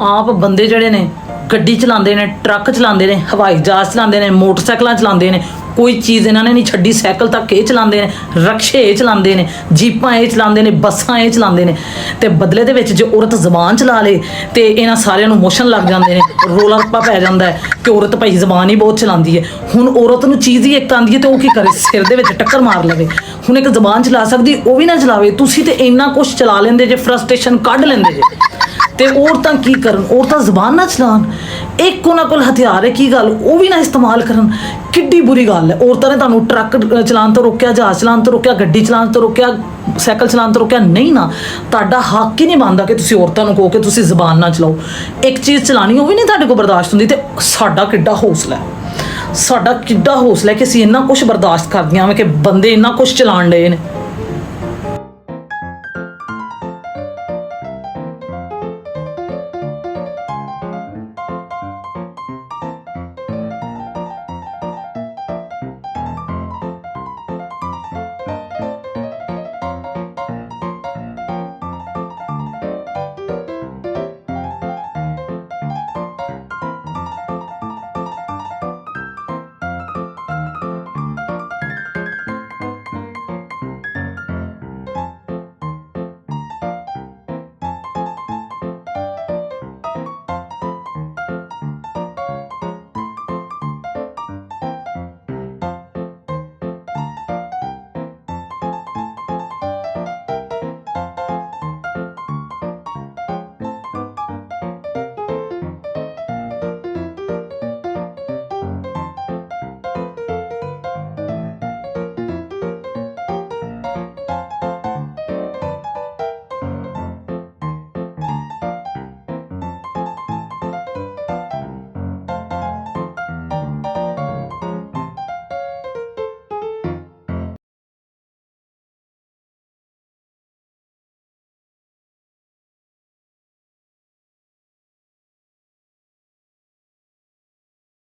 ਆਪ ਬੰਦੇ ਜਿਹੜੇ ਨੇ ਗੱਡੀ ਚਲਾਉਂਦੇ ਨੇ, ਟਰੱਕ ਚਲਾਉਂਦੇ ਨੇ, ਹਵਾਈ ਜਹਾਜ਼ ਚਲਾਉਂਦੇ ਨੇ, ਮੋਟਰਸਾਈਕਲਾਂ ਚਲਾਉਂਦੇ ਨੇ, ਕੋਈ ਚੀਜ਼ ਇਹਨਾਂ ਨੇ ਨਹੀਂ ਛੱਡੀ। ਸਾਈਕਲ ਤੱਕ ਇਹ ਚਲਾਉਂਦੇ ਨੇ, ਰਕਸ਼ੇ ਇਹ ਚਲਾਉਂਦੇ ਨੇ, ਜੀਪਾਂ ਇਹ ਚਲਾਉਂਦੇ ਨੇ, ਬੱਸਾਂ ਇਹ ਚਲਾਉਂਦੇ ਨੇ। ਤੇ ਬਦਲੇ ਦੇ ਵਿੱਚ ਜੇ ਔਰਤ ਜ਼ਬਾਨ ਚਲਾ ਲੇ ਤੇ ਇਹਨਾਂ ਸਾਰਿਆਂ ਨੂੰ ਮੋਸ਼ਨ ਲੱਗ ਜਾਂਦੇ ਨੇ, ਰੋਲਾ ਰੱਪਾ ਪੈ ਜਾਂਦਾ ਹੈ ਕਿ ਔਰਤ ਭਾਈ ਜ਼ਬਾਨ ਹੀ ਬਹੁਤ ਚਲਾਉਂਦੀ ਹੈ। ਹੁਣ ਔਰਤ ਨੂੰ ਚੀਜ਼ ਹੀ ਇੱਕ ਆਉਂਦੀ ਹੈ ਤੇ ਉਹ ਕੀ ਕਰੇ, ਸਿਰ ਦੇ ਵਿੱਚ ਟੱਕਰ ਮਾਰ ਲਵੇ। ਹੁਣ ਇੱਕ ਜ਼ਬਾਨ ਚਲਾ ਸਕਦੀ, ਉਹ ਵੀ ਨਾ ਚਲਾਵੇ। ਤੁਸੀਂ ਤੇ ਇੰਨਾ ਕੁਛ ਚਲਾ ਲੈਂਦੇ ਜੇ, ਫਰਸਟ੍ਰੇਸ਼ਨ ਕੱਢ ਲੈਂਦੇ ਜੇ। ਤੇ ਔਰਤਾਂ ਕੀ ਕਰਨ? ਔਰਤਾਂ ਜ਼ਬਾਨ ਨਾ ਚਲਾਉਣ। ਇੱਕ ਉਹਨਾਂ ਕੋਲ ਹਥਿਆਰ ਹੈ, ਕੀ ਗੱਲ, ਉਹ ਵੀ ਨਾ ਇਸਤੇਮਾਲ ਕਰਨ। ਕਿੱਡੀ ਬੁਰੀ ਗੱਲ ਹੈ। ਔਰਤਾਂ ਨੇ ਤੁਹਾਨੂੰ ਟਰੱਕ ਚਲਾਉਣ ਤੋਂ ਰੋਕਿਆ, ਜਹਾਜ਼ ਚਲਾਉਣ ਤੋਂ ਰੋਕਿਆ, ਗੱਡੀ ਚਲਾਉਣ ਤੋਂ ਰੋਕਿਆ, ਸਾਈਕਲ ਚਲਾਉਣ ਤੋਂ ਰੋਕਿਆ ਨਹੀਂ ਨਾ। ਤੁਹਾਡਾ ਹੱਕ ਹੀ ਨਹੀਂ ਬਣਦਾ ਕਿ ਤੁਸੀਂ ਔਰਤਾਂ ਨੂੰ ਕਹੋ ਕਿ ਤੁਸੀਂ ਜ਼ਬਾਨ ਨਾ ਚਲਾਓ। ਇੱਕ ਚੀਜ਼ ਚਲਾਉਣੀ ਉਹ ਵੀ ਨਹੀਂ ਤੁਹਾਡੇ ਕੋਲ ਬਰਦਾਸ਼ਤ ਹੁੰਦੀ। ਤੇ ਸਾਡਾ ਕਿੱਡਾ ਹੌਸਲਾ ਹੈ, ਸਾਡਾ ਕਿੱਡਾ ਹੌਸਲਾ ਹੈ ਕਿ ਅਸੀਂ ਇੰਨਾ ਕੁਛ ਬਰਦਾਸ਼ਤ ਕਰਦੀਆਂ ਹਾਂ ਕਿ ਬੰਦੇ ਇੰਨਾ ਕੁਛ ਚਲਾਉਣ ਡਏ ਨੇ।